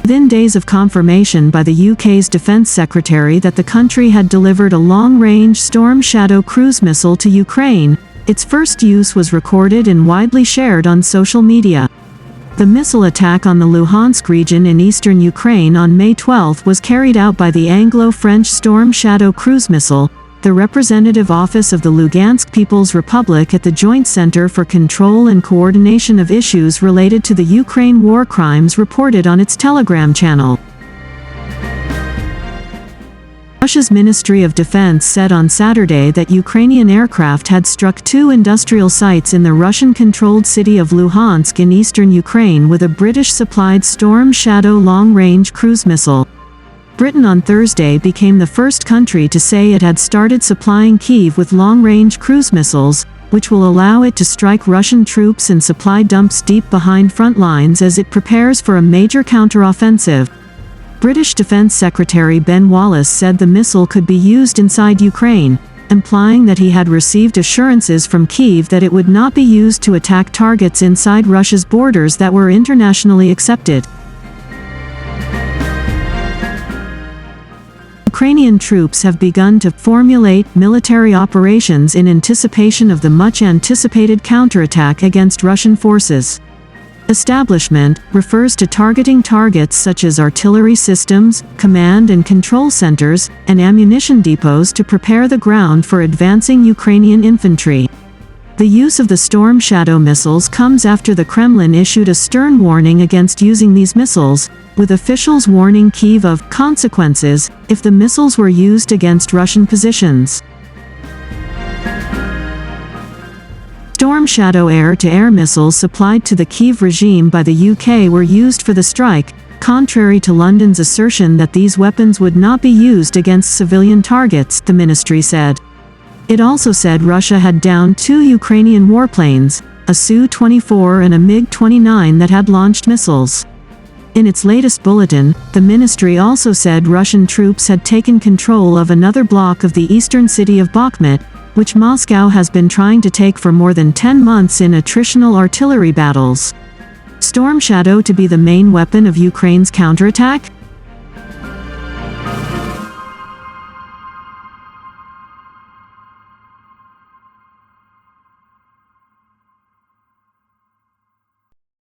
Within days of confirmation by the UK's Defence Secretary that the country had delivered a long-range Storm Shadow cruise missile to Ukraine, its first use was recorded and widely shared on social media. The missile attack on the Luhansk region in eastern Ukraine on May 12 was carried out by the Anglo-French Storm Shadow cruise missile, the representative office of the Luhansk People's Republic at the Joint Center for Control and Coordination of Issues related to the Ukraine war crimes reported on its Telegram channel. Russia's Ministry of Defense said on Saturday that Ukrainian aircraft had struck 2 industrial sites in the Russian-controlled city of Luhansk in eastern Ukraine with a British-supplied Storm Shadow long-range cruise missile. Britain on Thursday became the first country to say it had started supplying Kyiv with long-range cruise missiles, which will allow it to strike Russian troops and supply dumps deep behind front lines as it prepares for a major counteroffensive. British Defence Secretary Ben Wallace said the missile could be used inside Ukraine, implying that he had received assurances from Kyiv that it would not be used to attack targets inside Russia's borders that were internationally accepted. Ukrainian troops have begun to formulate military operations in anticipation of the much-anticipated counterattack against Russian forces. Establishment refers to targeting targets such as artillery systems, command and control centers, and ammunition depots to prepare the ground for advancing Ukrainian infantry. The use of the Storm Shadow missiles comes after the Kremlin issued a stern warning against using these missiles, with officials warning Kyiv of consequences if the missiles were used against Russian positions. Storm Shadow air-to-air missiles supplied to the Kyiv regime by the UK were used for the strike, contrary to London's assertion that these weapons would not be used against civilian targets, the ministry said. It also said Russia had downed 2 Ukrainian warplanes, a Su-24 and a MiG-29 that had launched missiles. In its latest bulletin, the ministry also said Russian troops had taken control of another block of the eastern city of Bakhmut, which Moscow has been trying to take for more than 10 months in attritional artillery battles. Storm Shadow to be the main weapon of Ukraine's counterattack?